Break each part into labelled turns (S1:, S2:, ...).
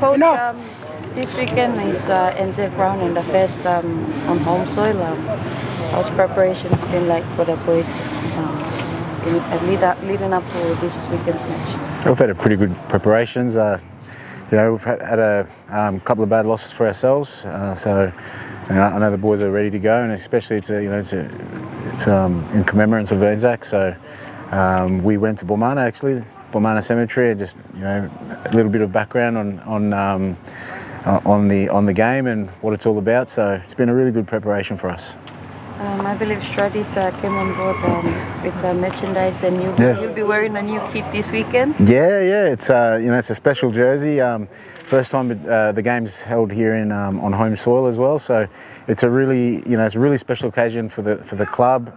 S1: Coach, this weekend is NZ round and the first on home soil. How's preparations been like for the boys leading up to this weekend's match?
S2: We've had a pretty good preparations. We've had a couple of bad losses for ourselves, so I know the boys are ready to go, and especially it's in commemorance of Anzac. So we went to Bomana Cemetery, and just a little bit of background on the game and what it's all about. So it's been a really good preparation for us.
S1: I believe Stradis came on board with merchandise, and you'll be wearing a new kit this weekend.
S2: Yeah, it's it's a special jersey. First time the game's held here on home soil as well. So it's a really it's a really special occasion for the club,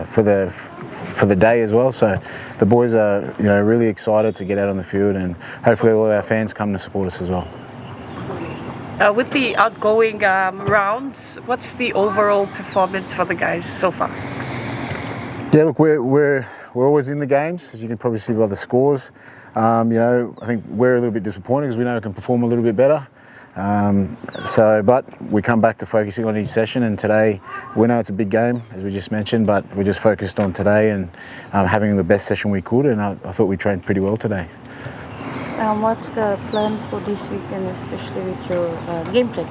S2: for the day as well. So the boys are really excited to get out on the field, and hopefully all of our fans come to support us as well.
S3: With the outgoing rounds, what's the overall performance for the guys so far?
S2: Yeah, look, we're always in the games, as you can probably see by the scores. I think we're a little bit disappointed because we know we can perform a little bit better. But we come back to focusing on each session, and today we know it's a big game, as we just mentioned, but we just focused on today and having the best session we could, and I thought we trained pretty well today.
S1: What's the plan for this weekend, especially with your game plan?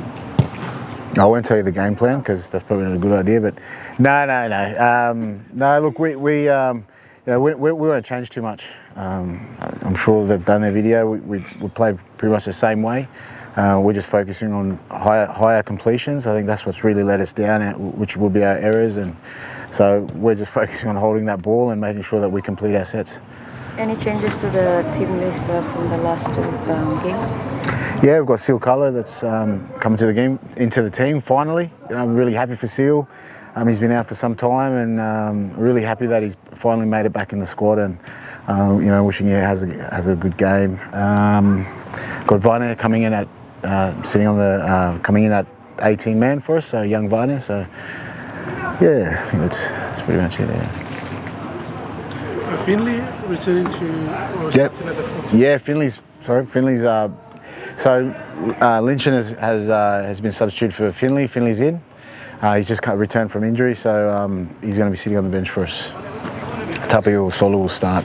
S2: I won't tell you the game plan because that's probably not a good idea. But no. Look, we won't change too much. I'm sure they've done their video. We play pretty much the same way. We're just focusing on higher completions. I think that's what's really let us down, which will be our errors. And so we're just focusing on holding that ball and making sure that we complete our sets.
S1: Any changes to the team list from the last two games?
S2: Yeah, we've got Seal Colour that's coming into the team finally. I'm really happy for Seal. He's been out for some time, and really happy that he's finally made it back in the squad. And wishing he has a good game. Got Viner coming in at coming in at 18 man for us, so young Viner. So yeah, I think that's pretty much it. Yeah.
S4: Finley returning to
S2: yep.
S4: at the foot.
S2: Yeah, Finley's. Lynchen has been substituted for Finley. Finley's in. He's just returned from injury, so he's going to be sitting on the bench for us. Tapi or Solo will start.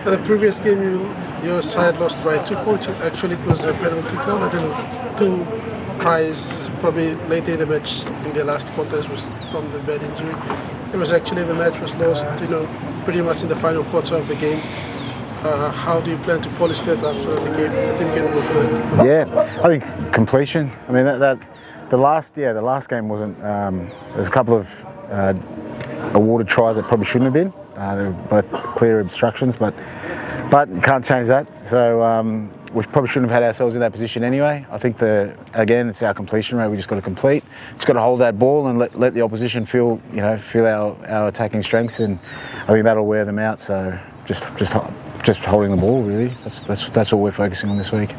S4: At the previous game, your side lost by 2 points. Actually, it was a penalty goal. I think 2 tries probably later in the match in the last contest was from the bad injury. It was actually the match was lost, pretty much in the final quarter of the game. How do you plan to polish that up so that the game can go further?
S2: Yeah, I think completion. I mean the last game wasn't. There's a couple of awarded tries that probably shouldn't have been. They were both clear obstructions, but you can't change that. So we probably shouldn't have had ourselves in that position anyway. I think it's our completion rate. We just got to complete. Just got to hold that ball and let the opposition feel our attacking strengths, and I think that'll wear them out. So just holding the ball really. That's all we're focusing on this week.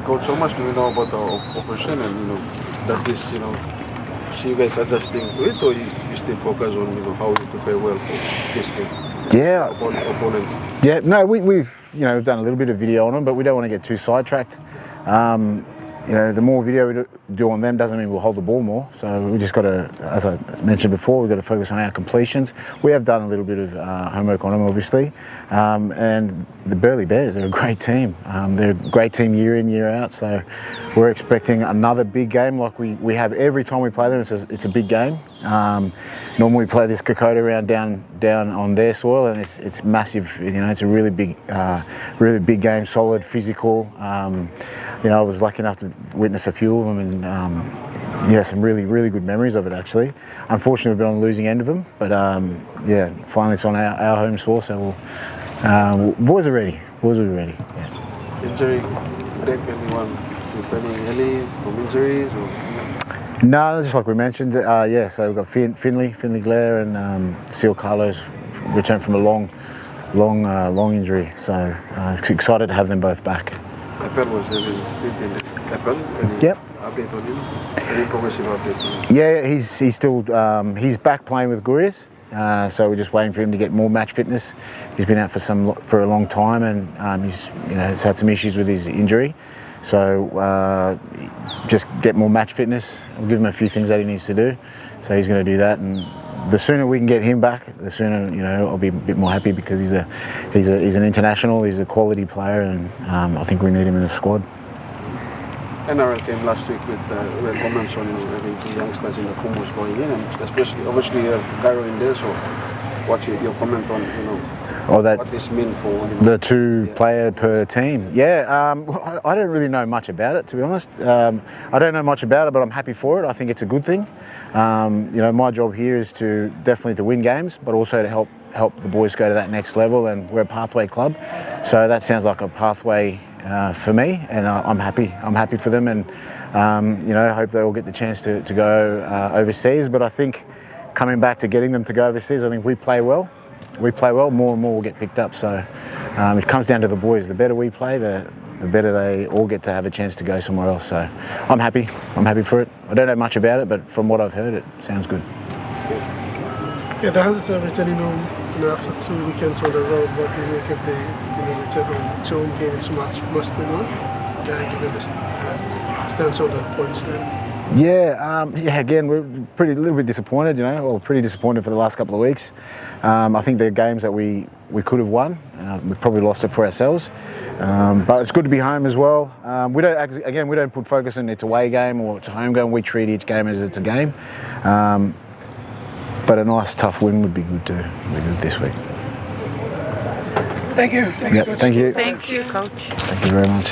S5: Coach, how much do you know about the opposition, and does this see you guys adjusting to it, or you still focus on how you prepare well for this game?
S2: Yeah.
S5: Opponent.
S2: Yeah. No, we've done a little bit of video on them, but we don't want to get too sidetracked. The more video we do on them doesn't mean we'll hold the ball more. So we just got to, as I mentioned before, we've got to focus on our completions. We have done a little bit of homework on them, obviously. And the Burleigh Bears, they're a great team. They're a great team year in, year out. So we're expecting another big game like we have every time we play them. It's a big game. Normally we play this Kokoda round down on their soil, and it's massive. It's a really big game, solid, physical. I was lucky enough to witness a few of them, and some really, really good memories of it actually. Unfortunately, we've been on the losing end of them, but finally it's on our home soil, so boys are ready. Yeah.
S5: Injury, break anyone with any early from injuries? Or?
S2: No, just like we mentioned, so we've got Finley Blair and Seal Carlos returned from a long injury, so excited to have them both back.
S5: Aiton was Aiton.
S2: Yep.
S5: Update on him? Any progressive update on him?
S2: Yeah, he's still he's back playing with Gurias. so we're just waiting for him to get more match fitness. He's been out for a long time, and he's has had some issues with his injury. So just get more match fitness. We'll give him a few things that he needs to do. So he's going to do that, and the sooner we can get him back, the sooner I'll be a bit more happy, because he's an international, he's a quality player, and I think we need him in the squad.
S5: NRL came last week with comments on having two youngsters in the Combos going in, and especially obviously you have Gyro in there. So what's your comment on what this means for
S2: the two player per team? Yeah, I don't really know much about it, to be honest. I don't know much about it, but I'm happy for it. I think it's a good thing. My job here is definitely to win games, but also to help the boys go to that next level, and we're a pathway club, so that sounds like a pathway for me, and I'm happy. I'm happy for them, and I hope they all get the chance to go overseas. But I think coming back to getting them to go overseas, I think we play well. More and more will get picked up. So it comes down to the boys. The better we play, the better they all get to have a chance to go somewhere else. So I'm happy. I'm happy for it. I don't know much about it, but from what I've heard, it sounds good.
S4: Yeah, the Hunters are returning home after 2 weekends on the road. What do you make of the return home to home game in so much must be won? Given the stance on the points there.
S2: Yeah. Again, we're a little bit disappointed. Pretty disappointed for the last couple of weeks. I think they're games that we could have won. We probably lost it for ourselves. But it's good to be home as well. We don't put focus on it's away game or it's a home game. We treat each game as it's a game. But a nice tough win would be good this week.
S4: Thank you.
S2: Thank you.
S3: Thank you, Coach.
S2: Thank you very much.